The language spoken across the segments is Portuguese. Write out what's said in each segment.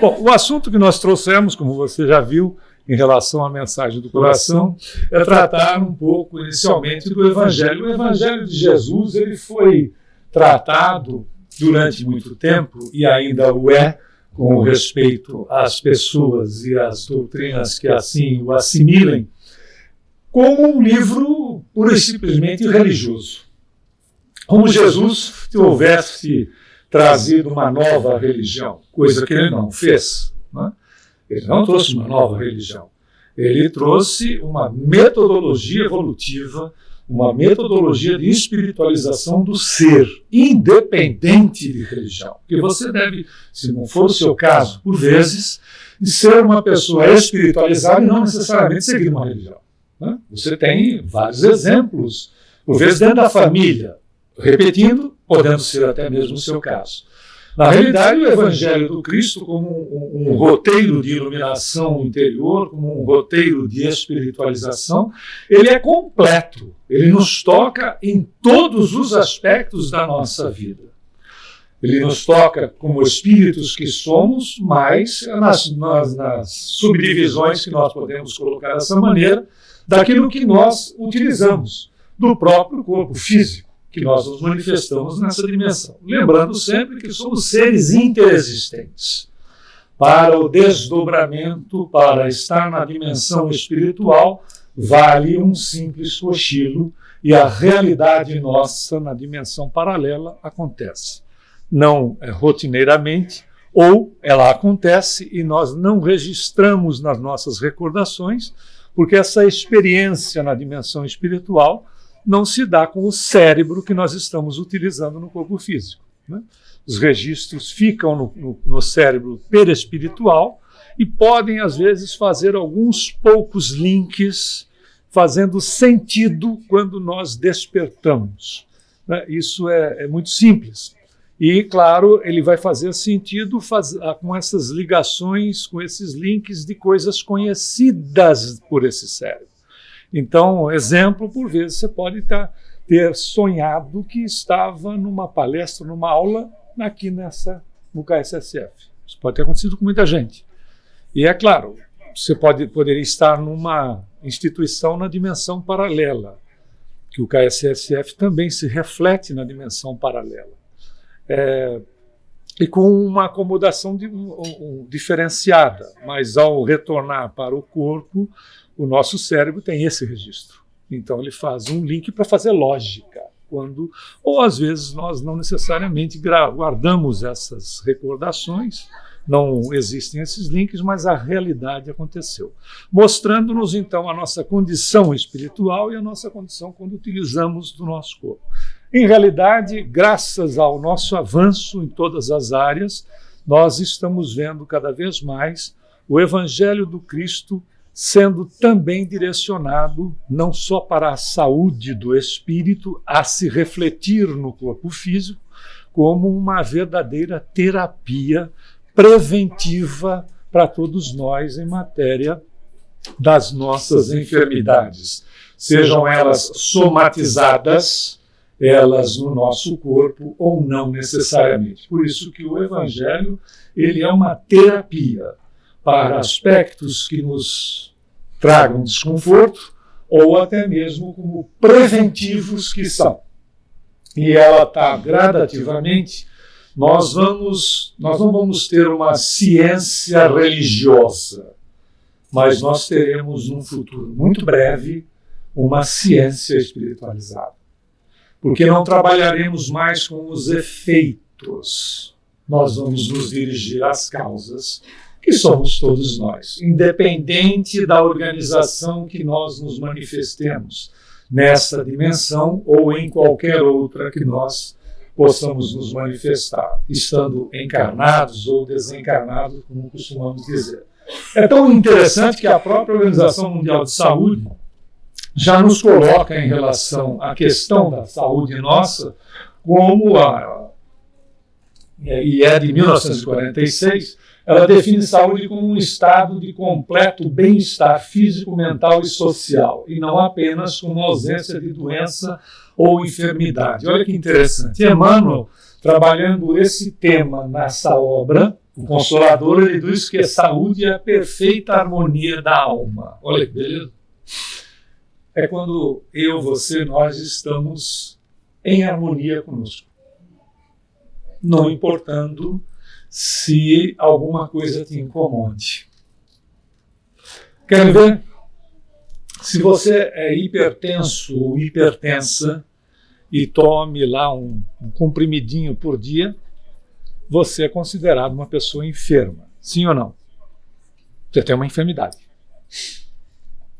Bom, o assunto que nós trouxemos, como você já viu, em relação à mensagem do coração, é tratar um pouco, inicialmente, do Evangelho. O Evangelho de Jesus ele foi tratado durante muito tempo, e ainda o é, com respeito às pessoas e às doutrinas que assim o assimilem, como um livro pura e simplesmente religioso. Como Jesus houvesse trazido uma nova religião, coisa que ele não fez. Né? Ele não trouxe uma nova religião. Ele trouxe uma metodologia evolutiva, uma metodologia de espiritualização do ser, independente de religião. Porque você deve, se não for o seu caso, por vezes, de ser uma pessoa espiritualizada e não necessariamente seguir uma religião. Né? Você tem vários exemplos, por vezes dentro da família, repetindo, podendo ser até mesmo o seu caso. Na realidade, o Evangelho do Cristo, como um roteiro de iluminação interior, como um roteiro de espiritualização, ele é completo. Ele nos toca em todos os aspectos da nossa vida. Ele nos toca como espíritos que somos, mas nas subdivisões que nós podemos colocar dessa maneira, daquilo que nós utilizamos, do próprio corpo físico, que nós nos manifestamos nessa dimensão. Lembrando sempre que somos seres interexistentes. Para o desdobramento, para estar na dimensão espiritual, vale um simples cochilo e a realidade nossa na dimensão paralela acontece. Não rotineiramente, ou ela acontece e nós não registramos nas nossas recordações, porque essa experiência na dimensão espiritual não se dá com o cérebro que nós estamos utilizando no corpo físico. Né? Os registros ficam no cérebro perispiritual e podem, às vezes, fazer alguns poucos links, fazendo sentido quando nós despertamos. Né? Isso é muito simples. E, claro, ele vai fazer sentido com essas ligações, com esses links de coisas conhecidas por esse cérebro. Então, exemplo, por vezes você pode ter sonhado que estava numa palestra, numa aula, aqui no KSSF. Isso pode ter acontecido com muita gente. E é claro, você poderia estar numa instituição na dimensão paralela, que o KSSF também se reflete na dimensão paralela. E com uma acomodação diferenciada, mas ao retornar para o corpo, o nosso cérebro tem esse registro. Então ele faz um link para fazer lógica. Ou às vezes nós não necessariamente guardamos essas recordações, não existem esses links, mas a realidade aconteceu. Mostrando-nos então a nossa condição espiritual e a nossa condição quando utilizamos do nosso corpo. Em realidade, graças ao nosso avanço em todas as áreas, nós estamos vendo cada vez mais o Evangelho do Cristo sendo também direcionado não só para a saúde do espírito, a se refletir no corpo físico, como uma verdadeira terapia preventiva para todos nós em matéria das nossas enfermidades, sejam elas somatizadas, elas no nosso corpo ou não necessariamente. Por isso que o Evangelho ele é uma terapia para aspectos que nos tragam desconforto ou até mesmo como preventivos que são. E ela está gradativamente, nós não vamos ter uma ciência religiosa, mas nós teremos num futuro muito breve uma ciência espiritualizada. Porque não trabalharemos mais com os efeitos, nós vamos nos dirigir às causas, que somos todos nós, independente da organização que nós nos manifestemos, nessa dimensão ou em qualquer outra que nós possamos nos manifestar, estando encarnados ou desencarnados, como costumamos dizer. É tão interessante que a própria Organização Mundial de Saúde já nos coloca em relação à questão da saúde nossa como e é de 1946, ela define saúde como um estado de completo bem-estar físico, mental e social, e não apenas como ausência de doença ou enfermidade. Olha que interessante. Emmanuel, trabalhando esse tema nessa obra, O Consolador, ele diz que a saúde é a perfeita harmonia da alma. Olha que beleza. É quando eu, você, nós estamos em harmonia conosco. Não importando se alguma coisa te incomode. Quer ver? Se você é hipertenso ou hipertensa e tome lá um comprimidinho por dia, você é considerado uma pessoa enferma. Sim ou não? Você tem uma enfermidade.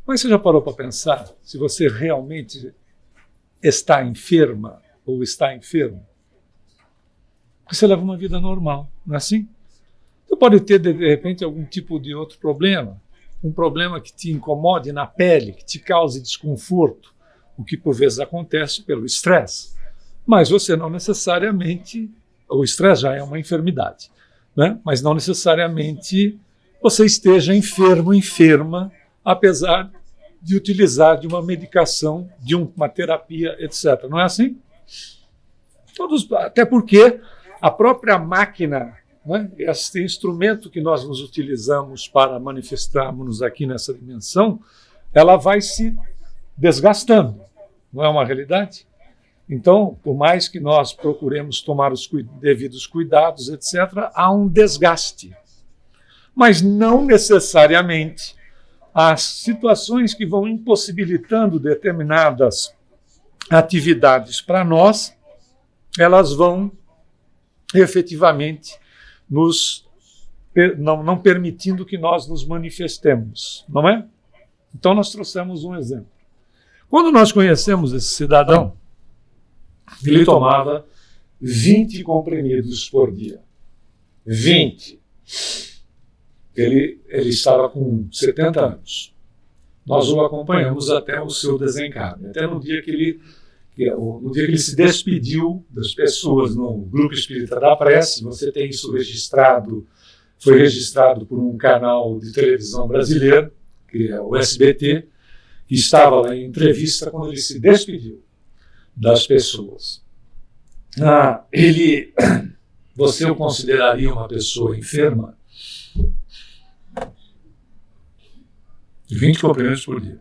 Mas você já parou para pensar se você realmente está enferma ou está enfermo? Porque você leva uma vida normal, não é assim? Você pode ter, de repente, algum tipo de outro problema, um problema que te incomode na pele, que te cause desconforto, o que por vezes acontece pelo estresse. Mas você não necessariamente, o estresse já é uma enfermidade, né? Mas não necessariamente você esteja enfermo, enferma, apesar de utilizar de uma medicação, de uma terapia, etc. Não é assim? Até porque a própria máquina, né, esse instrumento que nós nos utilizamos para manifestarmos aqui nessa dimensão, ela vai se desgastando. Não é uma realidade? Então, por mais que nós procuremos tomar os devidos cuidados, etc., há um desgaste. Mas não necessariamente as situações que vão impossibilitando determinadas atividades para nós, elas vão efetivamente não permitindo que nós nos manifestemos, não é? Então nós trouxemos um exemplo. Quando nós conhecemos esse cidadão, ele tomava 20 comprimidos por dia. 20. Ele estava com 70 anos. Nós o acompanhamos até o seu desencarne, até no dia que ele se despediu das pessoas no Grupo Espírita da Prece. Você tem isso registrado, foi registrado por um canal de televisão brasileiro, que é o SBT, que estava lá em entrevista quando ele se despediu das pessoas. Você o consideraria uma pessoa enferma? 20 comprimidos por dia.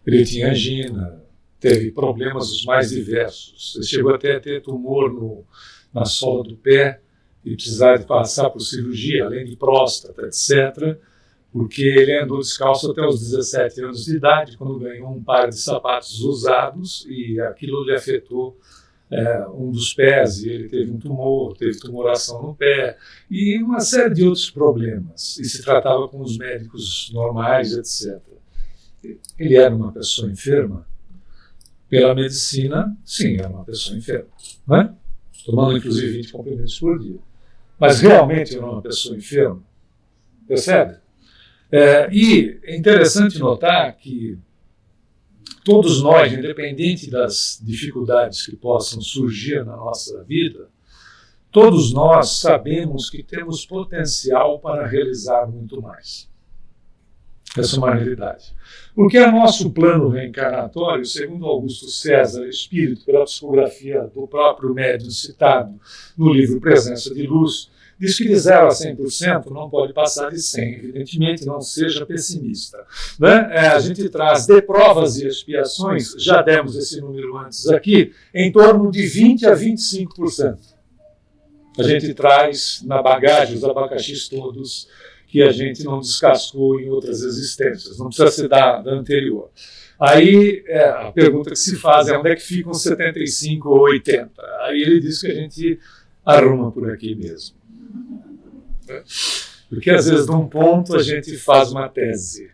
Ele tinha angina, teve problemas os mais diversos. Ele chegou até a ter tumor na sola do pé e precisar de passar por cirurgia, além de próstata, etc., porque ele andou descalço até os 17 anos de idade, quando ganhou um par de sapatos usados, e aquilo lhe afetou um dos pés, e ele teve um tumor, teve tumoração no pé, e uma série de outros problemas, e se tratava com os médicos normais, etc. Ele era uma pessoa enferma? Pela medicina, sim, era uma pessoa enferma, né? Tomando inclusive 20 comprimidos por dia. Mas realmente era uma pessoa enferma? Percebe? E é interessante notar que todos nós, independente das dificuldades que possam surgir na nossa vida, todos nós sabemos que temos potencial para realizar muito mais. Essa é uma realidade. Porque o nosso plano reencarnatório, segundo Augusto César Espírito, pela psicografia do próprio médium citado no livro Presença de Luz, diz que de 0 a 100% não pode passar de 100, evidentemente não seja pessimista. Né? A gente traz de provas e expiações, já demos esse número antes aqui, em torno de 20 a 25%. A gente traz na bagagem os abacaxis todos que a gente não descascou em outras existências, não precisa ser da anterior. Aí a pergunta que se faz é onde é que ficam 75 ou 80? Aí ele diz que a gente arruma por aqui mesmo. Porque às vezes, num ponto, a gente faz uma tese.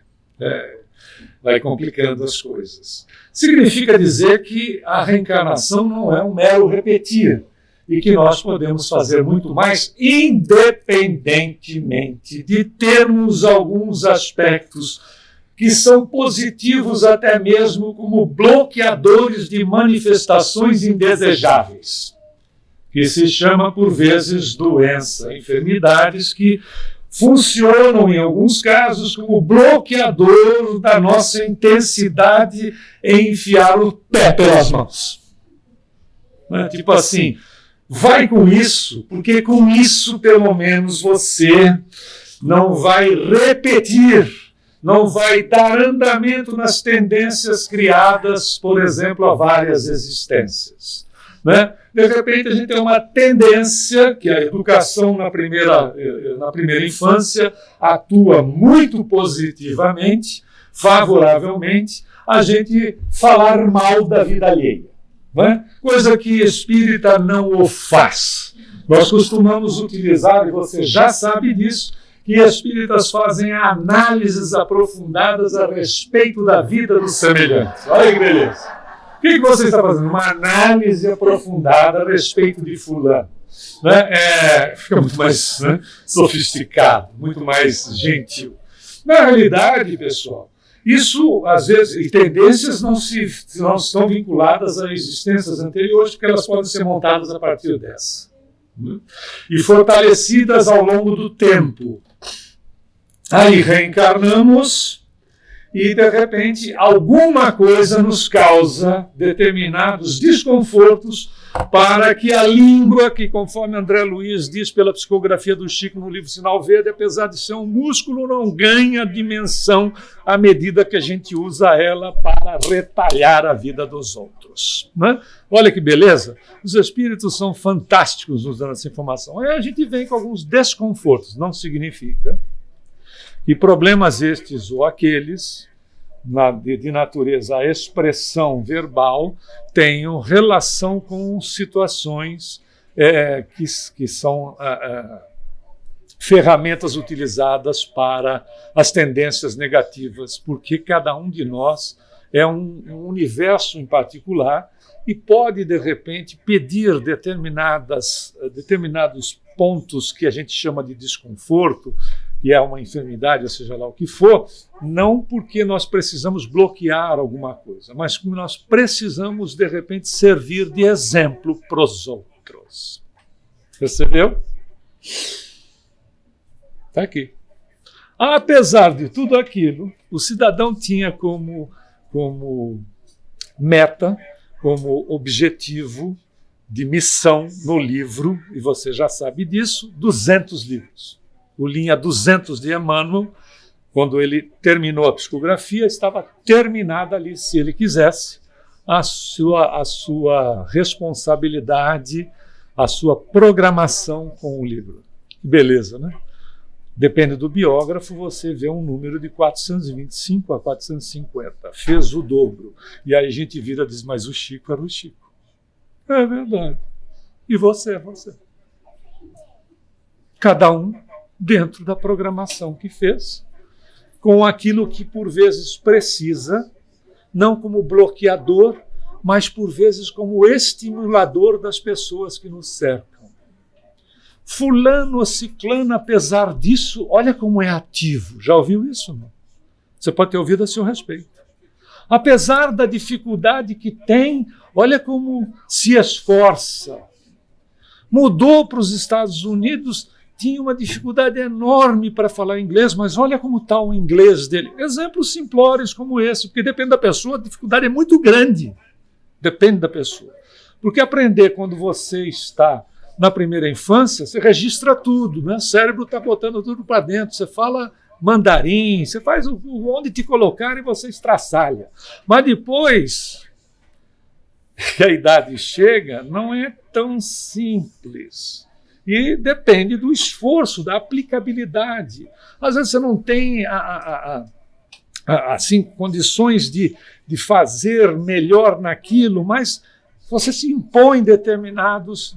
Vai complicando as coisas. Significa dizer que a reencarnação não é um mero repetir e que nós podemos fazer muito mais, independentemente de termos alguns aspectos que são positivos até mesmo como bloqueadores de manifestações indesejáveis, que se chama, por vezes, doença, enfermidades que funcionam, em alguns casos, como bloqueador da nossa intensidade em enfiar o pé pelas mãos. Tipo assim, vai com isso, porque com isso, pelo menos, você não vai repetir, não vai dar andamento nas tendências criadas, por exemplo, há várias existências. Né? De repente, a gente tem uma tendência que a educação na primeira infância atua muito positivamente, favoravelmente, a gente falar mal da vida alheia. Né? Coisa que espírita não o faz. Nós costumamos utilizar, e você já sabe disso, que espíritas fazem análises aprofundadas a respeito da vida dos semelhantes. Olha que beleza. O que você está fazendo? Uma análise aprofundada a respeito de fulano. Né? Fica muito mais sofisticado, muito mais gentil. Na realidade, pessoal, isso, às vezes, e tendências não estão vinculadas a existências anteriores, porque elas podem ser montadas a partir dessa. Né? E fortalecidas ao longo do tempo. Aí reencarnamos e, de repente, alguma coisa nos causa determinados desconfortos para que a língua, que conforme André Luiz diz pela psicografia do Chico no livro Sinal Verde, apesar de ser um músculo, não ganha dimensão à medida que a gente usa ela para retalhar a vida dos outros. Né? Olha que beleza! Os espíritos são fantásticos nos dando essa informação. Aí a gente vem com alguns desconfortos, não significa que problemas estes ou aqueles, de natureza a expressão verbal, tenham relação com situações que são ferramentas utilizadas para as tendências negativas, porque cada um de nós é um universo em particular e pode, de repente, pedir determinados pontos que a gente chama de desconforto, que é uma enfermidade, ou seja lá o que for, não porque nós precisamos bloquear alguma coisa, mas como nós precisamos, de repente, servir de exemplo para os outros. Percebeu? Está aqui. Apesar de tudo aquilo, o cidadão tinha como meta, como objetivo de missão no livro, e você já sabe disso, 200 livros. O linha 200 de Emmanuel, quando ele terminou a psicografia, estava terminada ali, se ele quisesse, a sua responsabilidade, a sua programação com o livro. Que beleza, né? Depende do biógrafo, você vê um número de 425 a 450. Fez o dobro. E aí a gente vira e diz, mas o Chico era o Chico. É verdade. E você é você. Cada um dentro da programação que fez, com aquilo que por vezes precisa, não como bloqueador, mas por vezes como estimulador das pessoas que nos cercam. Fulano ou ciclano, apesar disso, olha como é ativo. Já ouviu isso? Não? Você pode ter ouvido a seu respeito. Apesar da dificuldade que tem, olha como se esforça. Mudou para os Estados Unidos, tinha uma dificuldade enorme para falar inglês, mas olha como está o inglês dele. Exemplos simplórios como esse, porque depende da pessoa, a dificuldade é muito grande. Depende da pessoa. Porque aprender quando você está na primeira infância, você registra tudo, né? O cérebro está botando tudo para dentro, você fala mandarim, você faz onde te colocar e você estraçalha. Mas depois que a idade chega, não é tão simples. E depende do esforço, da aplicabilidade. Às vezes você não tem assim, condições de fazer melhor naquilo, mas você se impõe determinados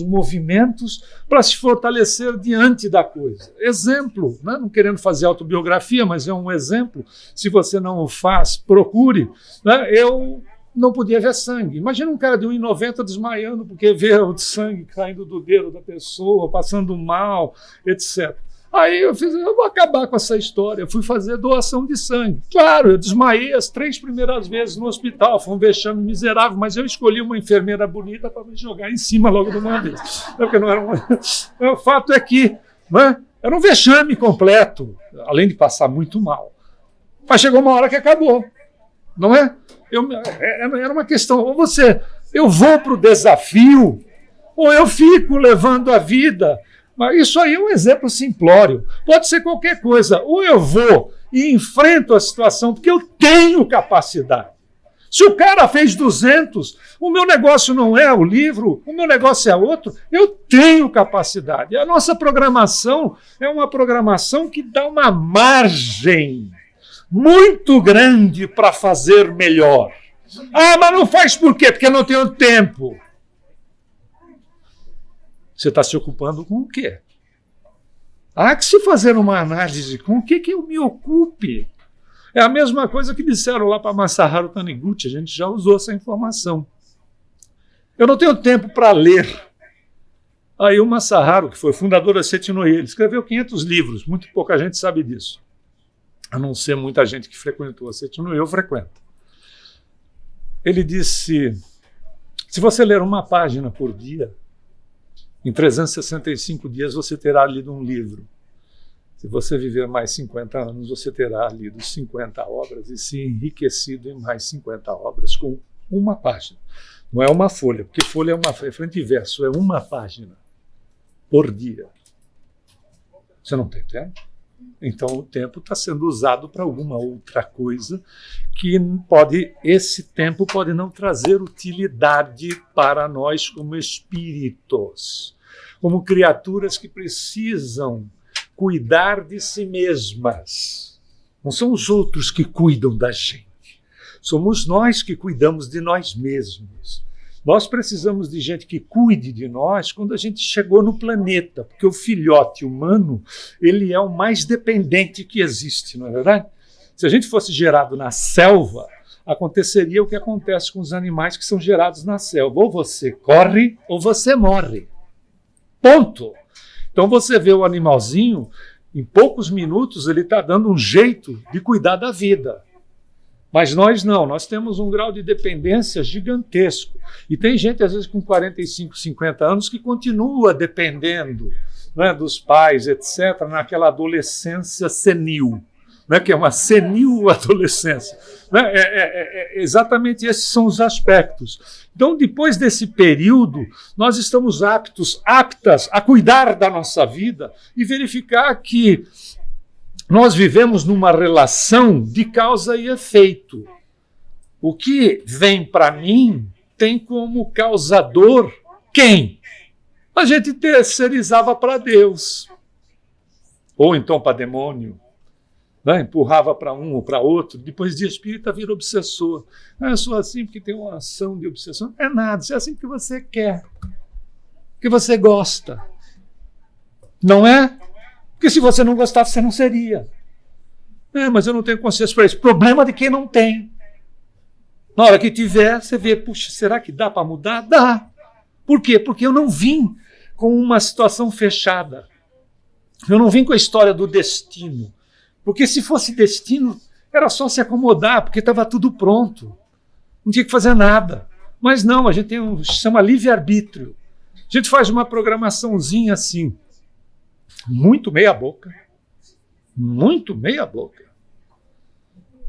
movimentos para se fortalecer diante da coisa. Exemplo, né? Não querendo fazer autobiografia, mas é um exemplo. Se você não o faz, procure. Né? Eu não podia ver sangue. Imagina um cara de 1,90 desmaiando porque vê o sangue caindo do dedo da pessoa, passando mal, etc. Aí eu vou acabar com essa história. Eu fui fazer doação de sangue. Claro, eu desmaiei as 3 primeiras vezes no hospital. Foi um vexame miserável, mas eu escolhi uma enfermeira bonita para me jogar em cima logo de uma vez. Porque não era O fato é que, né, era um vexame completo, além de passar muito mal. Mas chegou uma hora que acabou. Não é? Era uma questão, ou eu vou para o desafio, ou eu fico levando a vida. Mas isso aí é um exemplo simplório. Pode ser qualquer coisa. Ou eu vou e enfrento a situação, porque eu tenho capacidade. Se o cara fez 200, o meu negócio não é o livro, o meu negócio é outro, eu tenho capacidade. E a nossa programação é uma programação que dá uma margem muito grande para fazer melhor. Ah, mas não faz por quê? Porque eu não tenho tempo. Você está se ocupando com o quê? Há que se fazer uma análise com o que eu me ocupe. É a mesma coisa que disseram lá para Masaharu Taniguchi, a gente já usou essa informação. Eu não tenho tempo para ler. Aí o Masaharu, que foi fundador da Setinoye, ele escreveu 500 livros, muito pouca gente sabe disso. A não ser muita gente que frequentou a Setinoye, eu frequento. Ele disse, se você ler uma página por dia, em 365 dias você terá lido um livro. Se você viver mais 50 anos, você terá lido 50 obras e se enriquecido em mais 50 obras com uma página. Não é uma folha, porque folha é frente e verso, é uma página por dia. Você não tem tempo? Então o tempo está sendo usado para alguma outra coisa que esse tempo pode não trazer utilidade para nós como espíritos, como criaturas que precisam cuidar de si mesmas. Não são os outros que cuidam da gente. Somos nós que cuidamos de nós mesmos. Nós precisamos de gente que cuide de nós quando a gente chegou no planeta, porque o filhote humano, ele é o mais dependente que existe, não é verdade? Se a gente fosse gerado na selva, aconteceria o que acontece com os animais que são gerados na selva. Ou você corre ou você morre. Ponto. Então você vê o animalzinho, em poucos minutos ele está dando um jeito de cuidar da vida. Mas nós não, nós temos um grau de dependência gigantesco. E tem gente, às vezes, com 45, 50 anos, que continua dependendo, né, dos pais, etc., naquela adolescência senil, né, que é uma senil adolescência. Né? Exatamente esses são os aspectos. Então, depois desse período, nós estamos aptas a cuidar da nossa vida e verificar que nós vivemos numa relação de causa e efeito. O que vem para mim tem como causador quem? A gente terceirizava para Deus. Ou então para demônio. Né? Empurrava para um ou para outro. Depois de espírita vira obsessor. Eu sou assim porque tem uma ação de obsessão. Não é nada, isso é assim que você quer. Que você gosta. Não é? Porque se você não gostasse, você não seria. Mas eu não tenho consciência para isso. Problema de quem não tem. Na hora que tiver, você vê, puxa, será que dá para mudar? Dá. Por quê? Porque eu não vim com uma situação fechada. Eu não vim com a história do destino. Porque se fosse destino, era só se acomodar, porque estava tudo pronto. Não tinha que fazer nada. Mas não, a gente tem chama livre-arbítrio. A gente faz uma programaçãozinha assim. Muito meia boca. Muito meia boca.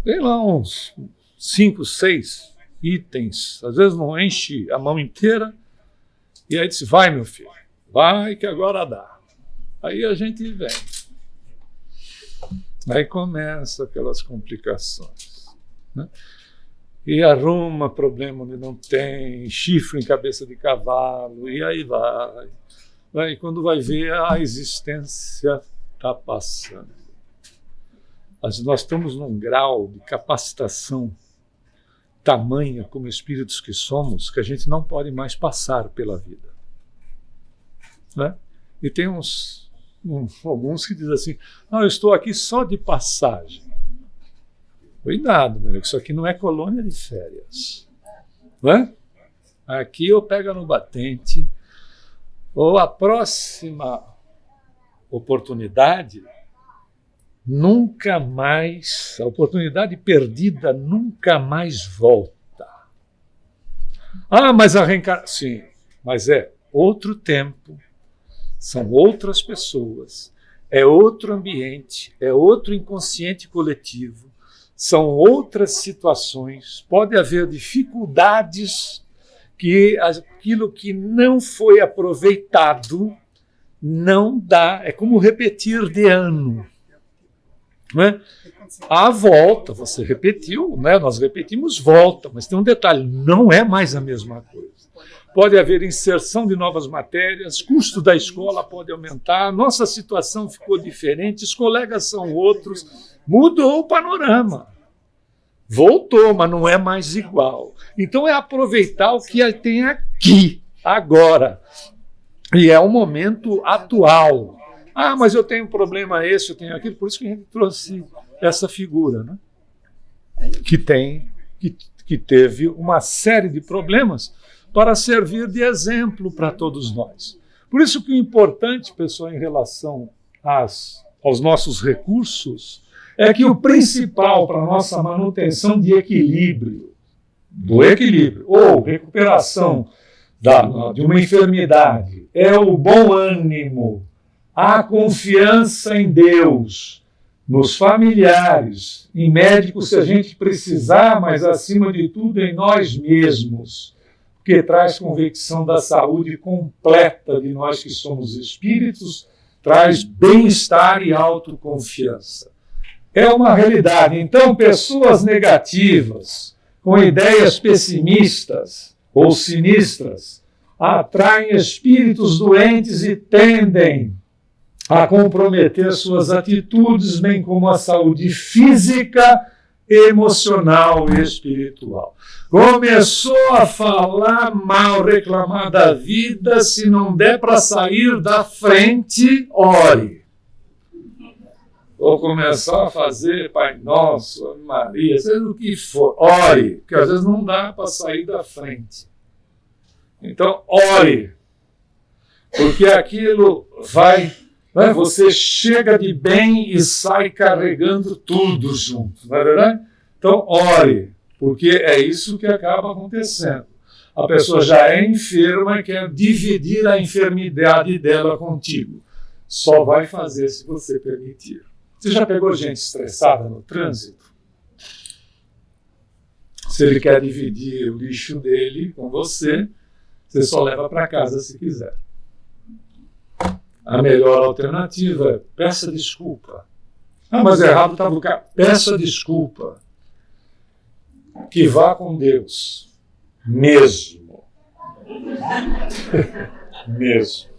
Tem lá uns 5, 6 itens. Às vezes não enche a mão inteira. E aí diz, vai meu filho, vai que agora dá. Aí a gente vem. Aí começa aquelas complicações. Né? E arruma problema onde não tem, chifre em cabeça de cavalo, e aí vai. E quando vai ver, a existência está passando. Mas nós estamos num grau de capacitação tamanha como espíritos que somos, que a gente não pode mais passar pela vida. Né? E tem alguns que dizem assim, eu estou aqui só de passagem. Cuidado, meu amigo, isso aqui não é colônia de férias. Né? Aqui ou pega no batente, ou a próxima oportunidade, nunca mais, a oportunidade perdida nunca mais volta. Mas a reencarnação, sim, mas é outro tempo, são outras pessoas, é outro ambiente, é outro inconsciente coletivo, são outras situações, pode haver dificuldades que aquilo que não foi aproveitado não dá, é como repetir de ano. Não é? A volta, você repetiu, né? Nós repetimos volta, mas tem um detalhe, não é mais a mesma coisa. Pode haver inserção de novas matérias, custo da escola pode aumentar, nossa situação ficou diferente, os colegas são outros, mudou o panorama. Voltou, mas não é mais igual. Então é aproveitar o que tem aqui, agora. E é o momento atual. Ah, mas eu tenho um problema esse, eu tenho aquilo, por isso que a gente trouxe essa figura, né? que teve uma série de problemas para servir de exemplo para todos nós. Por isso que o importante, pessoal, em relação aos nossos recursos, é que o principal para a nossa manutenção de equilíbrio, ou recuperação de uma enfermidade, é o bom ânimo, a confiança em Deus, nos familiares, em médicos se a gente precisar, mas acima de tudo em nós mesmos, porque traz convicção da saúde completa de nós que somos espíritos, traz bem-estar e autoconfiança. É uma realidade. Então, pessoas negativas, com ideias pessimistas ou sinistras, atraem espíritos doentes e tendem a comprometer suas atitudes, bem como a saúde física, emocional e espiritual. Começou a falar mal, reclamar da vida, se não der para sair da frente, ore. Ou começar a fazer Pai Nosso, Ave Maria, seja o que for, ore, porque às vezes não dá para sair da frente. Então, ore, porque aquilo vai, né, você chega de bem e sai carregando tudo junto, não é verdade? Então, ore, porque é isso que acaba acontecendo. A pessoa já é enferma e quer dividir a enfermidade dela contigo. Só vai fazer se você permitir. Você já pegou gente estressada no trânsito? Se ele quer dividir o lixo dele com você, você só leva para casa se quiser. A melhor alternativa é peça desculpa. Ah, mas errado estava o cara. Peça desculpa. Que vá com Deus. Mesmo. Mesmo.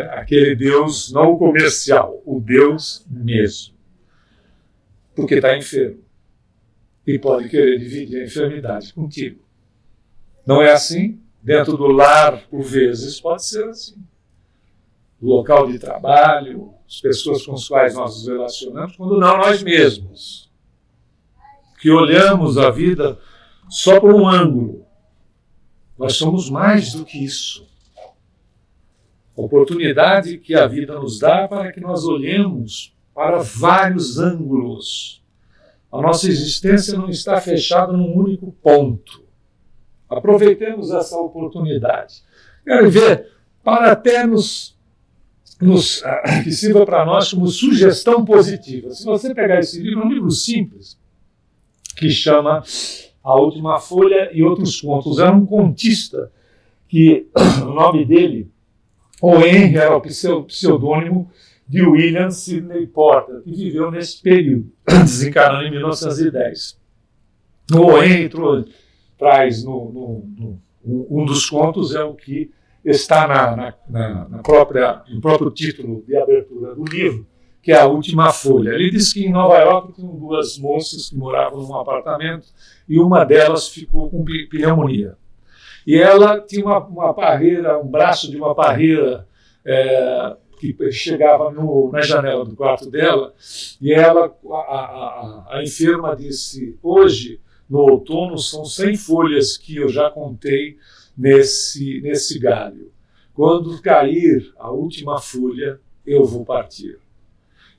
Aquele Deus, não o comercial, o Deus mesmo. Porque está enfermo. E pode querer dividir a enfermidade contigo. Não é assim? Dentro do lar, por vezes, pode ser assim. O local de trabalho, as pessoas com as quais nós nos relacionamos, quando não nós mesmos. Que olhamos a vida só por um ângulo. Nós somos mais do que isso. A oportunidade que a vida nos dá para que nós olhemos para vários ângulos. A nossa existência não está fechada num único ponto. Aproveitemos essa oportunidade. Quero ver, para até que sirva para nós como sugestão positiva. Se você pegar esse livro, é um livro simples, que chama A Última Folha e Outros Contos. Era um contista que o nome dele, o Henry, era o pseudônimo de William Sidney Porter, que viveu nesse período, desencarnando em 1910. O Henry traz um dos contos, é o que está no próprio título de abertura do livro, que é A Última Folha. Ele diz que em Nova York tinham duas moças que moravam num apartamento e uma delas ficou com pneumonia. E ela tinha uma parreira, um braço de uma parreira que chegava na janela do quarto dela, e ela, a enferma disse, hoje, no outono, são 100 folhas que eu já contei nesse galho. Quando cair a última folha, eu vou partir.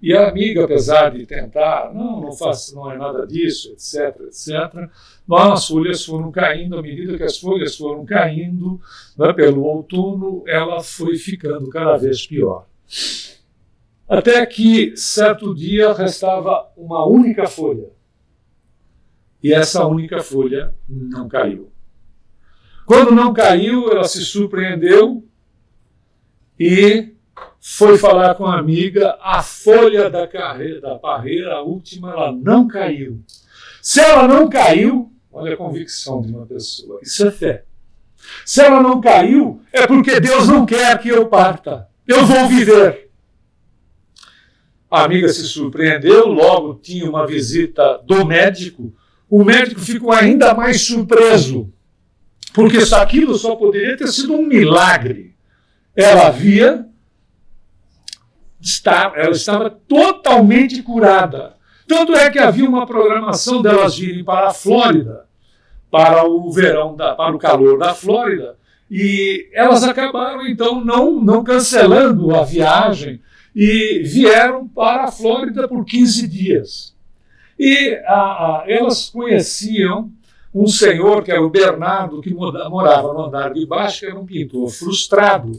E a amiga, apesar de tentar, não é nada disso, etc., as folhas foram caindo, à medida que as folhas foram caindo, né, pelo outono, ela foi ficando cada vez pior. Até que, certo dia, restava uma única folha. E essa única folha não caiu. Quando não caiu, ela se surpreendeu e foi falar com a amiga, a folha da parreira, a última, ela não caiu. Se ela não caiu, olha a convicção de uma pessoa, isso é fé. Se ela não caiu, é porque Deus não quer que eu parta. Eu vou viver. A amiga se surpreendeu, logo tinha uma visita do médico. O médico ficou ainda mais surpreso, porque aquilo só poderia ter sido um milagre. Ela estava totalmente curada. Tanto é que havia uma programação delas virem para a Flórida, para o verão, para o calor da Flórida, e elas acabaram, então, não cancelando a viagem e vieram para a Flórida por 15 dias. E elas conheciam um senhor, que era o Bernardo, que morava no andar de baixo, que era um pintor frustrado,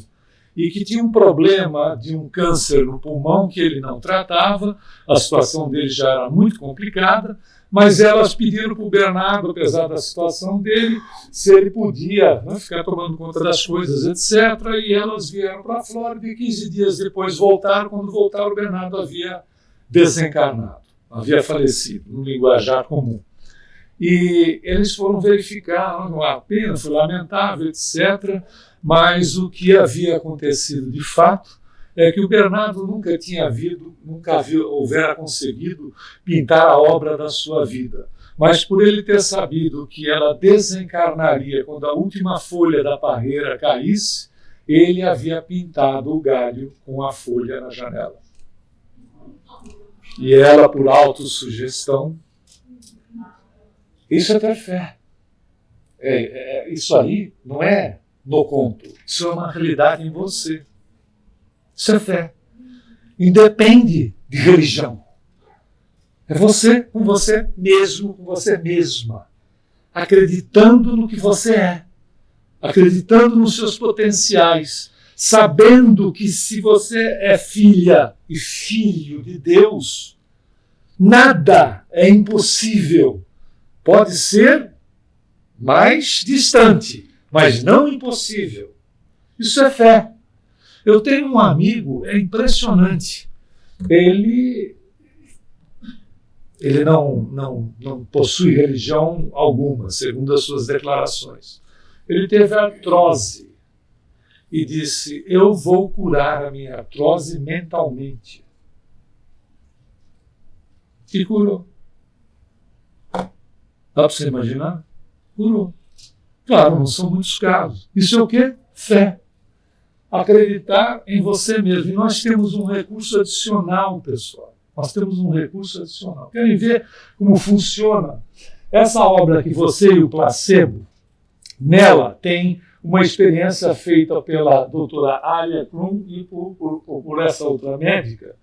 e que tinha um problema de um câncer no pulmão que ele não tratava, a situação dele já era muito complicada, mas elas pediram para o Bernardo, apesar da situação dele, se ele podia ficar tomando conta das coisas, etc. E elas vieram para a Flórida e 15 dias depois voltaram. Quando voltaram, o Bernardo havia desencarnado, havia falecido, no linguajar comum. E eles foram verificar, a pena foi lamentável, etc., mas o que havia acontecido de fato é que o Bernardo nunca houvera conseguido pintar a obra da sua vida. Mas por ele ter sabido que ela desencarnaria quando a última folha da parreira caísse, ele havia pintado o galho com a folha na janela. E ela, por autossugestão, isso é ter fé. Isso aí não é no conto, isso é uma realidade em você. Isso é fé. Independe de religião. É você com você mesmo, com você mesma, acreditando no que você é, acreditando nos seus potenciais, sabendo que se você é filha e filho de Deus, nada é impossível. Pode ser mais distante, mas não impossível. Isso é fé. Eu tenho um amigo, é impressionante. Ele não possui religião alguma, segundo as suas declarações. Ele teve artrose e disse: eu vou curar a minha artrose mentalmente. E curou. Dá para você imaginar? Curou. Claro, não são muitos casos. Isso é o quê? Fé. Acreditar em você mesmo. E nós temos um recurso adicional, pessoal. Nós temos um recurso adicional. Querem ver como funciona? Essa obra que você e o placebo, nela tem uma experiência feita pela doutora Alia Krum e por essa outra médica,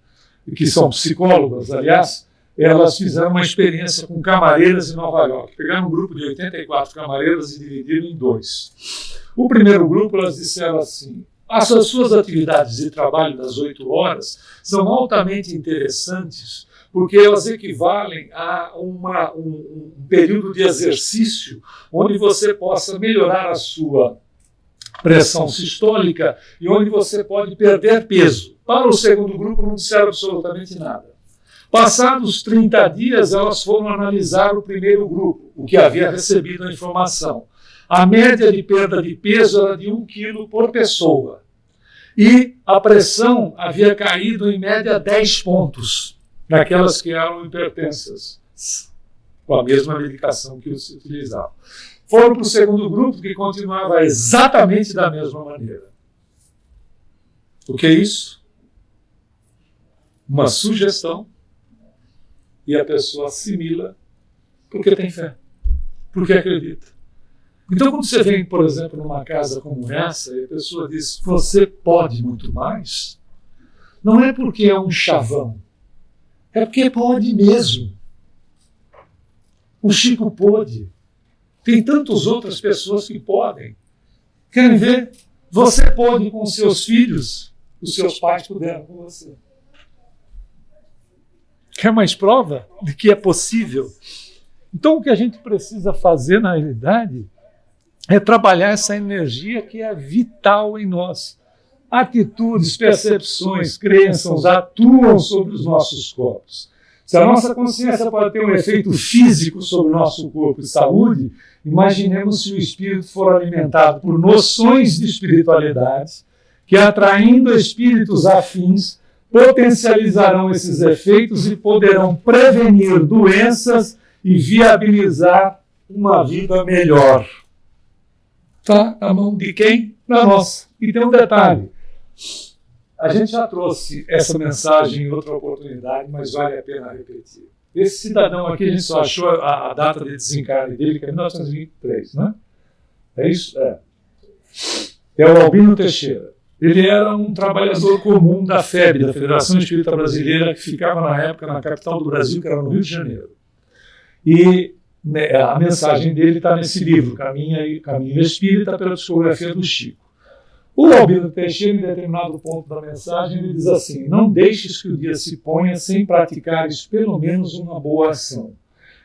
que são psicólogas, aliás. Elas fizeram uma experiência com camareiras em Nova York. Pegaram um grupo de 84 camareiras e dividiram em 2. O primeiro grupo, elas disseram assim: as suas atividades de trabalho das 8 horas são altamente interessantes, porque elas equivalem a um período de exercício onde você possa melhorar a sua pressão sistólica e onde você pode perder peso. Para o segundo grupo, não disseram absolutamente nada. Passados 30 dias, elas foram analisar o primeiro grupo, o que havia recebido a informação. A média de perda de peso era de 1 quilo por pessoa. E a pressão havia caído em média 10 pontos, naquelas que eram hipertensas, com a mesma medicação que se utilizava. Foram para o segundo grupo, que continuava exatamente da mesma maneira. O que é isso? Uma sugestão, e a pessoa assimila porque tem fé, porque acredita. Então, quando você vem, por exemplo, numa casa como essa, e a pessoa diz: você pode muito mais, não é porque é um chavão, é porque pode mesmo. O Chico pôde. Tem tantas outras pessoas que podem. Querem ver? Você pode com seus filhos, os seus pais puderam com você. Quer mais prova de que é possível? Então, o que a gente precisa fazer, na realidade, é trabalhar essa energia que é vital em nós. Atitudes, percepções, crenças atuam sobre os nossos corpos. Se a nossa consciência pode ter um efeito físico sobre o nosso corpo e saúde, imaginemos se o espírito for alimentado por noções de espiritualidade que, atraindo espíritos afins, potencializarão esses efeitos e poderão prevenir doenças e viabilizar uma vida melhor. Está na mão de quem? Na nossa. E tem um detalhe. A gente já trouxe essa mensagem em outra oportunidade, mas vale a pena repetir. Esse cidadão aqui, a gente só achou a data de desencarne dele, que é 1923, né? É isso? É o Albino Teixeira. Ele era um trabalhador comum da FEB, da Federação Espírita Brasileira, que ficava na época na capital do Brasil, que era no Rio de Janeiro. E a mensagem dele está nesse livro, Caminho Espírita, pela psicografia do Chico. O Albino Teixeira, em determinado ponto da mensagem, ele diz assim: não deixes que o dia se ponha sem praticares pelo menos uma boa ação,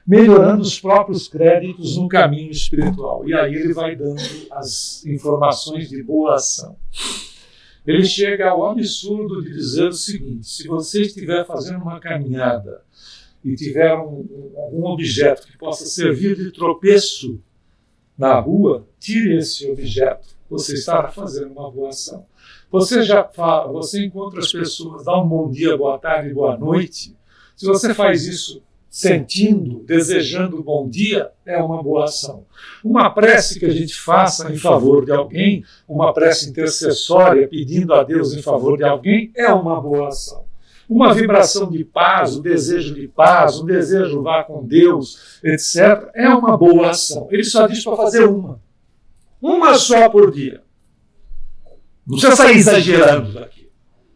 melhorando os próprios créditos no caminho espiritual. E aí ele vai dando as informações de boa ação. Ele chega ao absurdo de dizer o seguinte: se você estiver fazendo uma caminhada e tiver algum objeto que possa servir de tropeço na rua, tire esse objeto. Você estará fazendo uma boa ação. Você encontra as pessoas, dá um bom dia, boa tarde, boa noite. Se você faz isso sentindo, desejando bom dia, é uma boa ação. Uma prece que a gente faça em favor de alguém, uma prece intercessória pedindo a Deus em favor de alguém, é uma boa ação. Uma vibração de paz, o desejo de paz, o desejo vá com Deus, etc., é uma boa ação. Ele só diz para fazer uma. Uma só por dia. Não precisa sair exagerando daqui.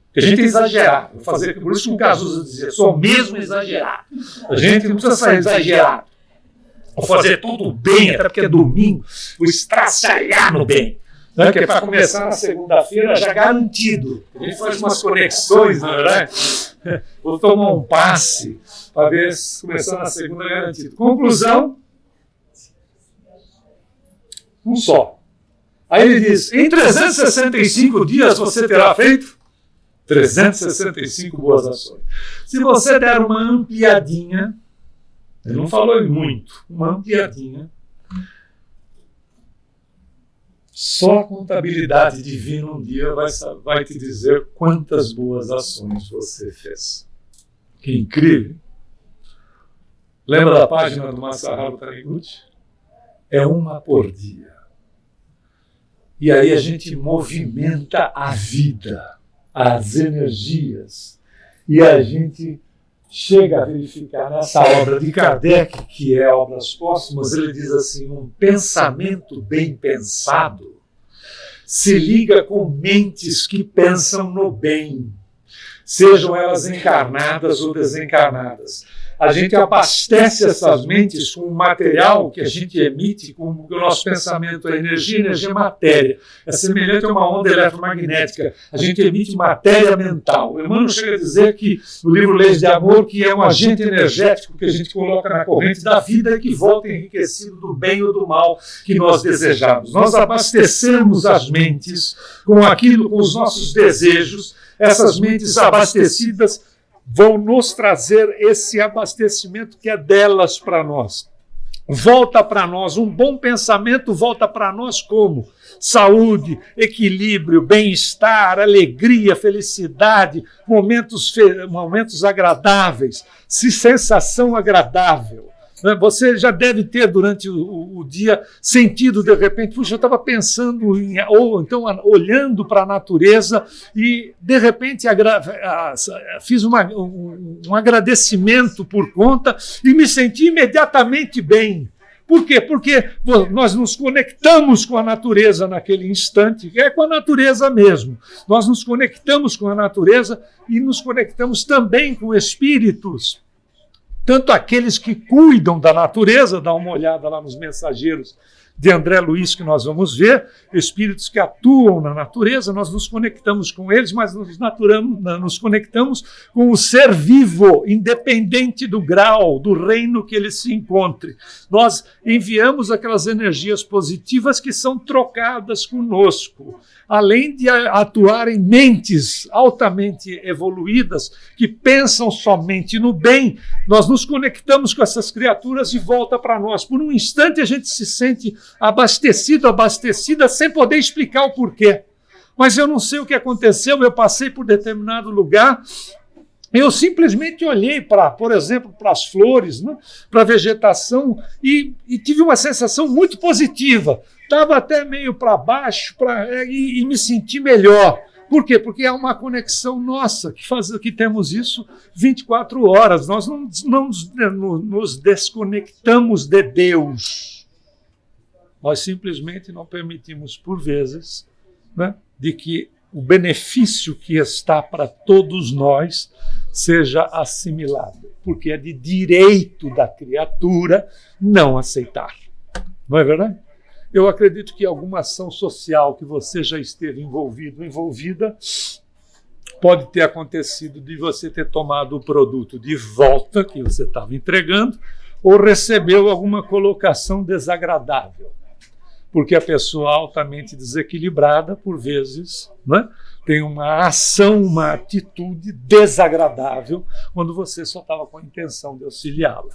Porque a gente é exagerado. Por isso que o Cazuza dizia, sou mesmo exagerado. A gente não precisa sair exagerado. Vou fazer tudo bem, até porque é domingo, vou estraçalhar no bem. Né? Que é para começar na segunda-feira já garantido. A gente faz umas conexões, na verdade. Vou tomar um passe para ver se começar na segunda garantido. Conclusão. Um só. Aí ele diz, em 365 dias você terá feito 365 boas ações. Se você der uma ampliadinha, ele não falou em muito, uma ampliadinha, só a contabilidade divina um dia vai te dizer quantas boas ações você fez. Que incrível. Lembra da página do Masaharu Taniguchi? É uma por dia. E aí a gente movimenta a vida, as energias, e a gente chega a verificar nessa obra de Kardec, que é Obras Póstumas, ele diz assim, um pensamento bem pensado se liga com mentes que pensam no bem, sejam elas encarnadas ou desencarnadas. A gente abastece essas mentes com um material que a gente emite, com o nosso pensamento é energia é matéria. É semelhante a uma onda eletromagnética. A gente emite matéria mental. O Emmanuel chega a dizer que, no livro Leis de Amor, que é um agente energético que a gente coloca na corrente da vida e que volta enriquecido do bem ou do mal que nós desejamos. Nós abastecemos as mentes com aquilo, com os nossos desejos. Essas mentes abastecidas vão nos trazer esse abastecimento que é delas para nós. Volta para nós, um bom pensamento volta para nós como? Saúde, equilíbrio, bem-estar, alegria, felicidade, momentos agradáveis, sensação agradável. Você já deve ter durante o dia sentido de repente, puxa, eu estava pensando ou então olhando para a natureza e de repente fiz um agradecimento por conta e me senti imediatamente bem. Por quê? Porque nós nos conectamos com a natureza naquele instante, que é com a natureza mesmo. Nós nos conectamos com a natureza e nos conectamos também com espíritos. Tanto aqueles que cuidam da natureza, dá uma olhada lá nos mensageiros de André Luiz, que nós vamos ver, espíritos que atuam na natureza, nós nos conectamos com eles, mas nos conectamos com o ser vivo, independente do grau, do reino que ele se encontre. Nós enviamos aquelas energias positivas que são trocadas conosco, além de atuar em mentes altamente evoluídas, que pensam somente no bem, nós nos conectamos com essas criaturas e volta para nós. Por um instante a gente se sente abastecido, abastecida, sem poder explicar o porquê. Mas eu não sei o que aconteceu, eu passei por determinado lugar, eu simplesmente olhei por exemplo, para as flores, né, para a vegetação, e tive uma sensação muito positiva. Estava até meio para baixo e me senti melhor. Por quê? Porque é uma conexão nossa, que temos isso 24 horas. Nós não nos desconectamos de Deus. Nós simplesmente não permitimos, por vezes, né, de que o benefício que está para todos nós seja assimilado, porque é de direito da criatura não aceitar. Não é verdade? Eu acredito que alguma ação social que você já esteve envolvida, pode ter acontecido de você ter tomado o produto de volta que você estava entregando ou recebeu alguma colocação desagradável. Porque a pessoa altamente desequilibrada, por vezes, né, tem uma ação, uma atitude desagradável quando você só estava com a intenção de auxiliá-la.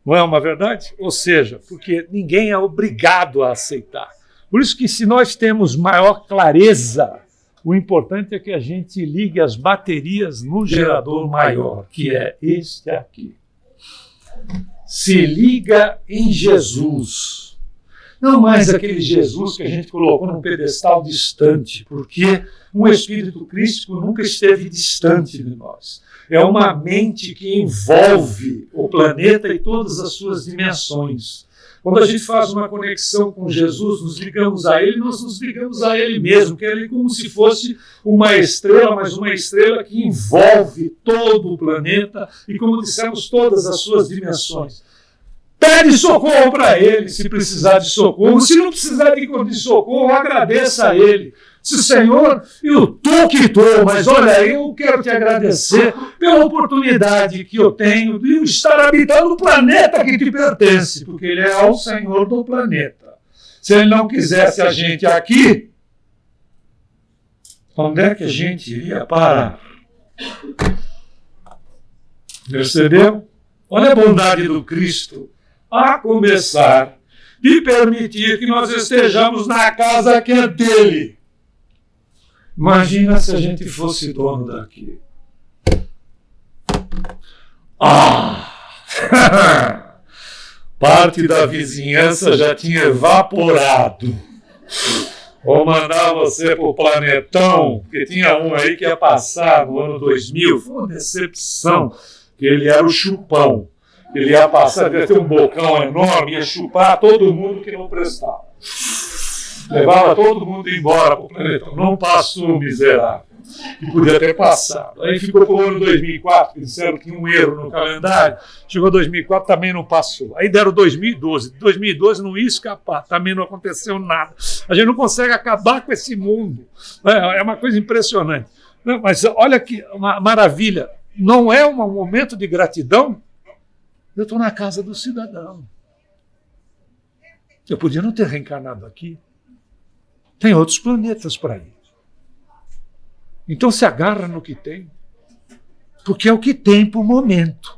Não é uma verdade? Ou seja, porque ninguém é obrigado a aceitar. Por isso que se nós temos maior clareza, o importante é que a gente ligue as baterias no gerador maior, que é este aqui. Se liga em Jesus. Não mais aquele Jesus que a gente colocou num pedestal distante, porque um espírito crístico nunca esteve distante de nós. É uma mente que envolve o planeta e todas as suas dimensões. Quando a gente faz uma conexão com Jesus, nos ligamos a Ele, nós nos ligamos a Ele mesmo, que é Ele como se fosse uma estrela, mas uma estrela que envolve todo o planeta e, como dissemos, todas as suas dimensões. Pede socorro para Ele, se precisar de socorro. Se não precisar de socorro, agradeça a Ele. Se, Senhor, eu estou que estou, mas olha, eu quero te agradecer pela oportunidade que eu tenho de estar habitando o planeta que te pertence, porque Ele é o Senhor do planeta. Se Ele não quisesse a gente aqui, onde é que a gente iria parar? Percebeu? Olha a bondade do Cristo, a começar de permitir que nós estejamos na casa que é dele. Imagina se a gente fosse dono daqui. Parte da vizinhança já tinha evaporado. Vou mandar você para o planetão, porque tinha um aí que ia passar no ano 2000. Foi uma decepção, que ele era o chupão. Ele ia passar, ia ter um bocão enorme, ia chupar todo mundo que não prestava. Levava todo mundo embora para o planeta. Não passou, miserável. E podia ter passado. Aí ficou para o ano 2004, que disseram que tinha um erro no calendário. Chegou 2004, também não passou. Aí deram 2012. 2012 não ia escapar, também não aconteceu nada. A gente não consegue acabar com esse mundo. É uma coisa impressionante. Mas olha que uma maravilha. Não é um momento de gratidão? Eu estou na casa do cidadão. Eu podia não ter reencarnado aqui. Tem outros planetas para ir. Então se agarra no que tem, porque é o que tem para o momento.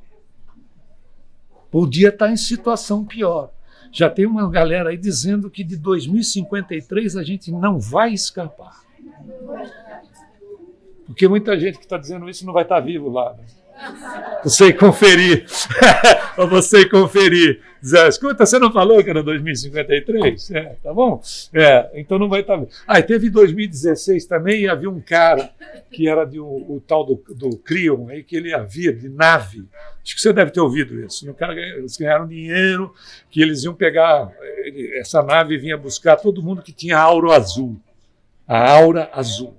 Podia estar em situação pior. Já tem uma galera aí dizendo que de 2053 a gente não vai escapar. Porque muita gente que está dizendo isso não vai estar vivo lá. Né? Você conferir. Para você conferir. Dizer, escuta, você não falou que era 2053? Tá bom? Então não vai estar vivo. E teve 2016 também, e havia um cara que era o tal do Crion, aí, que ele havia de nave. Acho que você deve ter ouvido isso. Eles ganharam dinheiro, que eles iam pegar, essa nave vinha buscar todo mundo que tinha aura azul. A aura azul.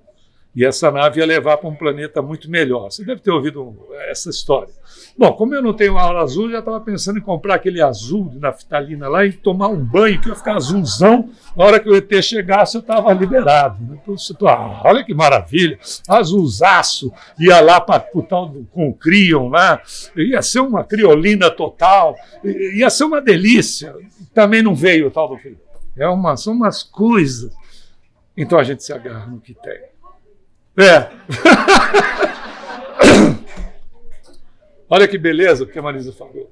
E essa nave ia levar para um planeta muito melhor. Você deve ter ouvido essa história. Bom, como eu não tenho aura azul, já estava pensando em comprar aquele azul de naftalina lá e tomar um banho, que ia ficar azulzão. Na hora que o ET chegasse, eu estava liberado. Então, olha que maravilha, azulzaço. Ia lá para o tal com o Crion lá, ia ser uma criolina total, ia ser uma delícia. Também não veio o tal do Crion. São umas coisas. Então a gente se agarra no que tem. Olha que beleza o que a Marisa falou.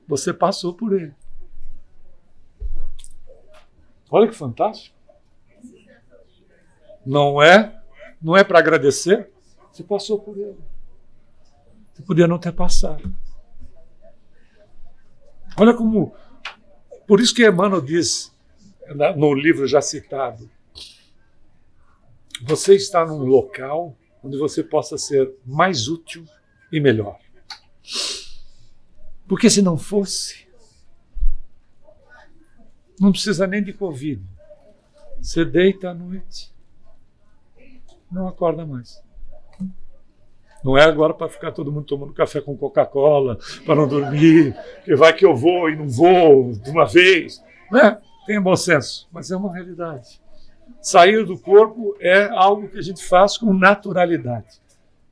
Você passou por ele. Olha que fantástico. Não é para agradecer? Você passou por ele. Você podia não ter passado. Olha como... Por isso que Emmanuel diz, no livro já citado, você está num local onde você possa ser mais útil e melhor. Porque se não fosse, não precisa nem de Covid. Você deita à noite, não acorda mais. Não é agora para ficar todo mundo tomando café com Coca-Cola, para não dormir, que vai que eu vou e não vou de uma vez. Não é? Tenha bom senso, mas é uma realidade. Sair do corpo é algo que a gente faz com naturalidade.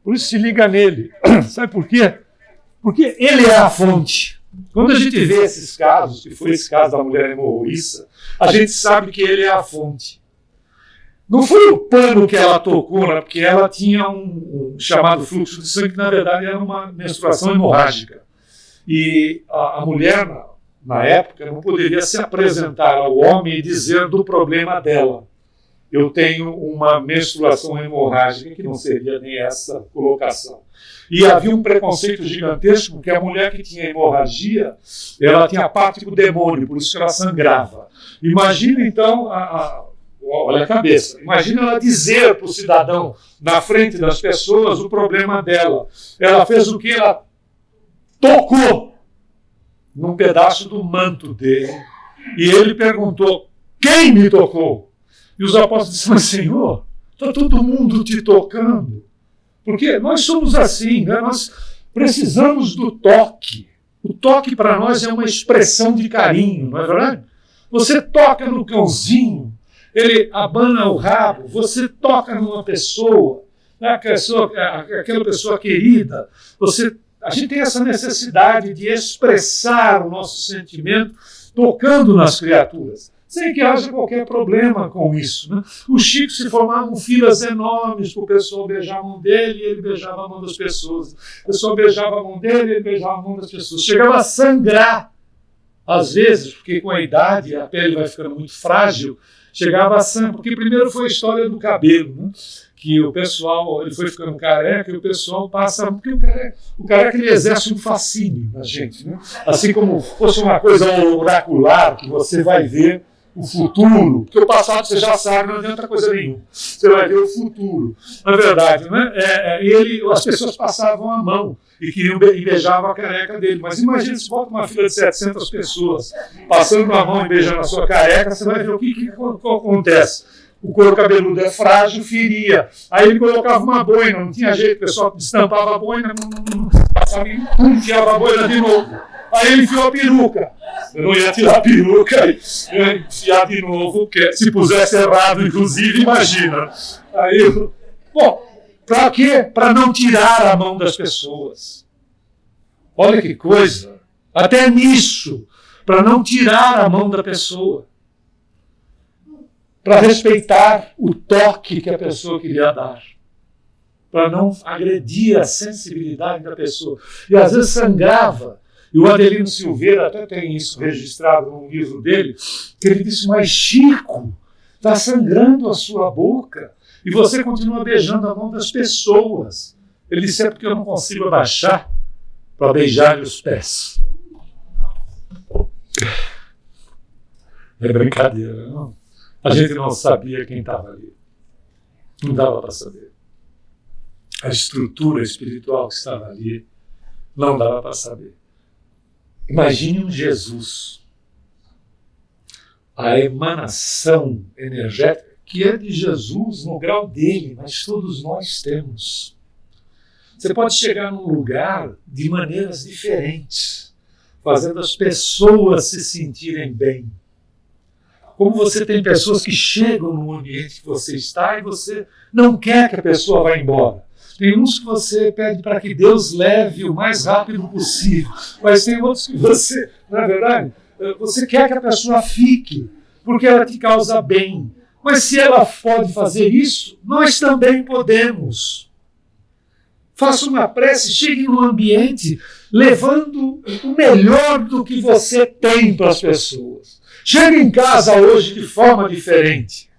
Por isso se liga nele. Sabe por quê? Porque ele é a fonte. Quando a gente vê esses casos, que foi esse caso da mulher hemorroíça, a gente sabe que ele é a fonte. Não foi o pano que ela tocou, né? Porque ela tinha um chamado fluxo de sangue, que na verdade era uma menstruação hemorrágica. E a mulher, na época, não poderia se apresentar ao homem e dizer do problema dela. Eu tenho uma menstruação hemorrágica, que não seria nem essa colocação. E havia um preconceito gigantesco, que a mulher que tinha hemorragia, ela tinha parte do demônio, por isso que ela sangrava. Imagina, então, olha a cabeça, imagina ela dizer para o cidadão, na frente das pessoas, o problema dela. Ela fez o que? Ela tocou num pedaço do manto dele. E ele perguntou, quem me tocou? E os apóstolos disseram, Senhor, está todo mundo te tocando. Porque nós somos assim, né? Nós precisamos do toque. O toque para nós é uma expressão de carinho, não é verdade? Você toca no cãozinho, ele abana o rabo, você toca numa pessoa, né? Aquela pessoa querida. A gente tem essa necessidade de expressar o nosso sentimento tocando nas criaturas, sem que haja qualquer problema com isso. Né? O Chico se formavam filas enormes para o pessoal beijar a mão dele e ele beijava a mão das pessoas. O pessoal beijava a mão dele e ele beijava a mão das pessoas. Chegava a sangrar, às vezes, porque com a idade a pele vai ficando muito frágil, chegava a sangrar, porque primeiro foi a história do cabelo, né? Que o pessoal, ele foi ficando careca e o pessoal passa, porque o careca ele exerce um fascínio na gente, né? Assim como fosse uma coisa oracular, que você vai ver o futuro, porque o passado você já sabe, não adianta coisa nenhuma. Você vai ver o futuro. Na verdade, né? As pessoas passavam a mão e beijavam a careca dele. Mas imagina se bota uma fila de 700 pessoas passando a mão e beijando a sua careca, você vai ver o que acontece. O couro cabeludo é frágil, feria. Aí ele colocava uma boina, não tinha jeito, o pessoal destampava a boina, passava e enfiava a boina de novo. Aí ele enfiou a peruca. Eu não ia tirar a peruca e enfiar de novo, porque se pusesse errado, inclusive, imagina. Aí, bom, para quê? Para não tirar a mão das pessoas. Olha que coisa. Até nisso, para não tirar a mão da pessoa. Para respeitar o toque que a pessoa queria dar. Para não agredir a sensibilidade da pessoa. E às vezes sangrava. E o Adelino Silveira até tem isso registrado no livro dele, que ele disse, mas Chico, está sangrando a sua boca e você continua beijando a mão das pessoas. Ele disse, é porque eu não consigo abaixar para beijar os pés. É brincadeira, não? A gente não sabia quem estava ali. Não dava para saber. A estrutura espiritual que estava ali, não dava para saber. Imagine um Jesus. A emanação energética, que é de Jesus no grau dele, mas todos nós temos. Você pode chegar num lugar de maneiras diferentes, fazendo as pessoas se sentirem bem. Como você tem pessoas que chegam no ambiente que você está e você não quer que a pessoa vá embora. Tem uns que você pede para que Deus leve o mais rápido possível, mas tem outros que você, na verdade, você quer que a pessoa fique, porque ela te causa bem. Mas se ela pode fazer isso, nós também podemos. Faça uma prece, chegue no ambiente levando o melhor do que você tem para as pessoas. Chegue em casa hoje de forma diferente.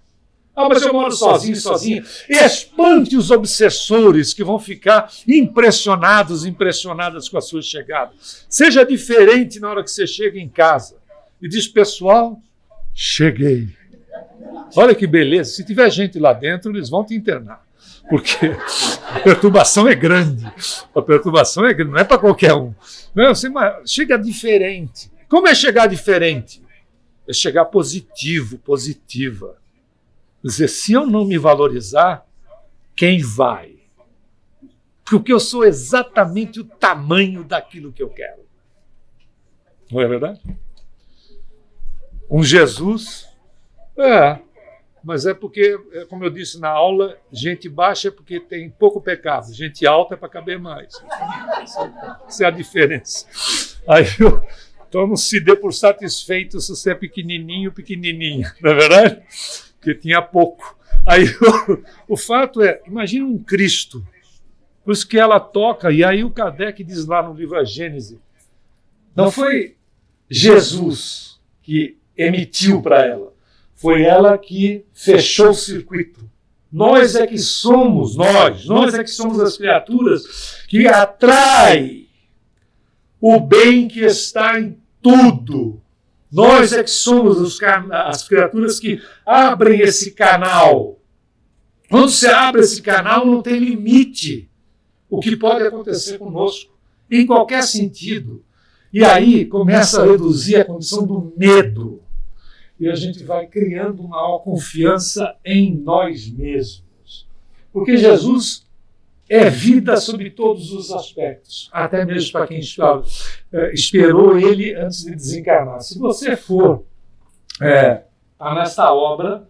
Ah, mas eu moro sozinho, sozinha. Espante os obsessores que vão ficar impressionadas com a sua chegada. Seja diferente na hora que você chega em casa. E diz, pessoal, cheguei. Olha que beleza. Se tiver gente lá dentro, eles vão te internar. Porque a perturbação é grande. A perturbação é grande, não é para qualquer um. Não, você chega diferente. Como é chegar diferente? É chegar positivo, positiva. Dizer, se eu não me valorizar, quem vai? Porque eu sou exatamente o tamanho daquilo que eu quero. Não é verdade? Um Jesus, mas é porque, como eu disse na aula, gente baixa é porque tem pouco pecado, gente alta é para caber mais. Essa é a diferença. Aí então não se dê por satisfeito se você é pequenininho, não é verdade? Porque tinha pouco. Aí o fato é, imagina um Cristo, por isso que ela toca, e aí o Kardec diz lá no livro A Gênese, não foi Jesus que emitiu para ela, foi ela que fechou o circuito. Nós é que somos as criaturas que atraem o bem que está em tudo. Nós é que somos as criaturas que abrem esse canal. Quando você abre esse canal, não tem limite o que pode acontecer conosco, em qualquer sentido. E aí começa a reduzir a condição do medo. E a gente vai criando uma maior confiança em nós mesmos. Porque Jesus é vida sob todos os aspectos, até mesmo para quem esperou ele antes de desencarnar. Se você for nesta obra,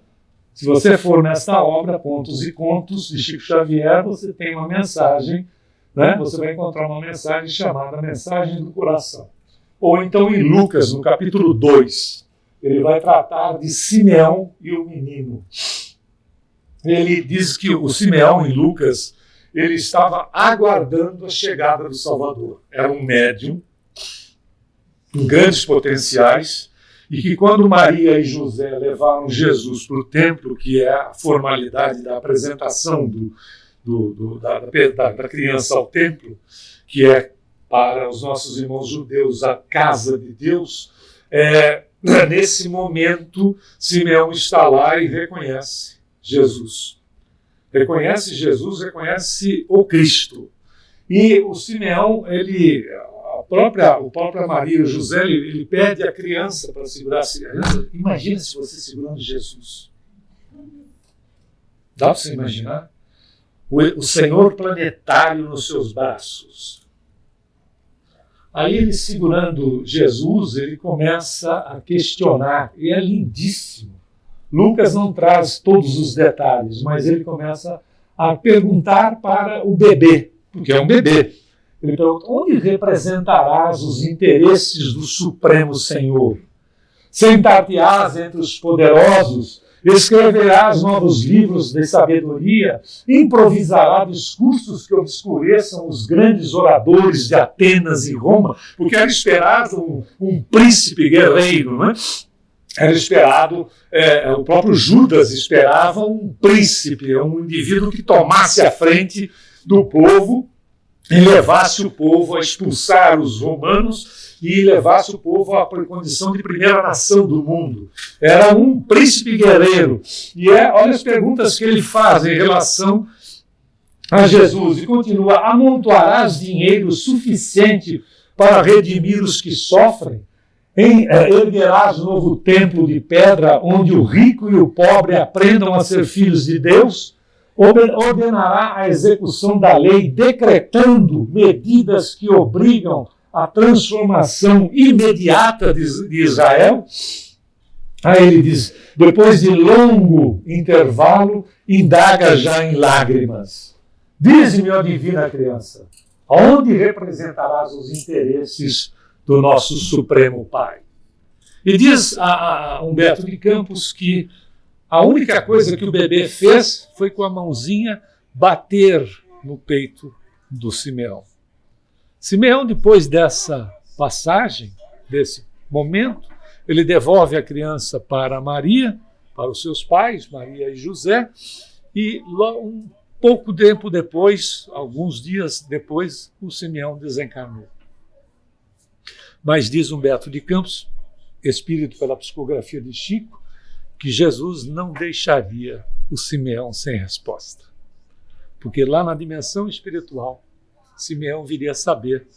Contos e Contos, de Chico Xavier, você tem uma mensagem, né? Você vai encontrar uma mensagem chamada Mensagem do Coração. Ou então em Lucas, no capítulo 2, ele vai tratar de Simeão e o menino. Ele diz que o Simeão, em Lucas, ele estava aguardando a chegada do Salvador. Era um médium, com grandes potenciais, e que quando Maria e José levaram Jesus para o templo, que é a formalidade da apresentação da criança ao templo, que é para os nossos irmãos judeus a casa de Deus, nesse momento Simeão está lá e reconhece Jesus. Reconhece Jesus, reconhece o Cristo. E o Simeão, a própria Maria e o José, ele pede a criança para segurar a criança. Imagina se você segurando Jesus. Dá para você imaginar? O Senhor planetário nos seus braços. Aí ele segurando Jesus, ele começa a questionar, e é lindíssimo. Lucas não traz todos os detalhes, mas ele começa a perguntar para o bebê, porque é um bebê. Ele pergunta, onde representarás os interesses do Supremo Senhor? Sentar-te-ás entre os poderosos, escreverás novos livros de sabedoria, improvisarás discursos que obscureçam os grandes oradores de Atenas e Roma, porque era esperado um príncipe guerreiro, não é? Era esperado, o próprio Judas esperava um príncipe, um indivíduo que tomasse a frente do povo e levasse o povo a expulsar os romanos e levasse o povo à condição de primeira nação do mundo. Era um príncipe guerreiro. E olha as perguntas que ele faz em relação a Jesus. E continua, amontoarás dinheiro suficiente para redimir os que sofrem? Erguerás novo templo de pedra, onde o rico e o pobre aprendam a ser filhos de Deus. Ordenará a execução da lei, decretando medidas que obrigam a transformação imediata de Israel. Aí ele diz, depois de longo intervalo, indaga já em lágrimas. Dize-me, ó divina criança, aonde representarás os interesses do nosso Supremo Pai? E diz a Humberto de Campos que a única coisa que o bebê fez foi com a mãozinha bater no peito do Simeão. Simeão, depois dessa passagem, desse momento, ele devolve a criança para Maria, para os seus pais, Maria e José, e um pouco tempo depois, alguns dias depois, o Simeão desencarnou. Mas diz Humberto de Campos, espírito pela psicografia de Chico, que Jesus não deixaria o Simeão sem resposta. Porque lá na dimensão espiritual, Simeão viria a saber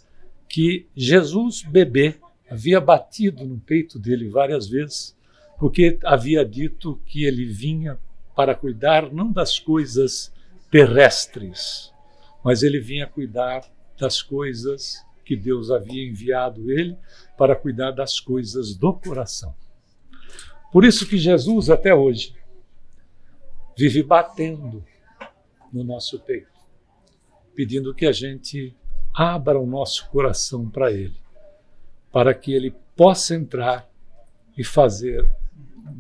que Jesus, bebê, havia batido no peito dele várias vezes, porque havia dito que ele vinha para cuidar não das coisas terrestres, mas ele vinha cuidar das coisas que Deus havia enviado ele para cuidar das coisas do coração. Por isso que Jesus, até hoje, vive batendo no nosso peito, pedindo que a gente abra o nosso coração para ele, para que ele possa entrar e fazer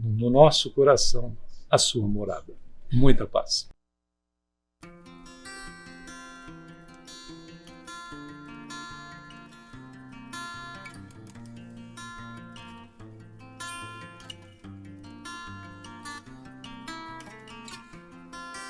no nosso coração a sua morada. Muita paz.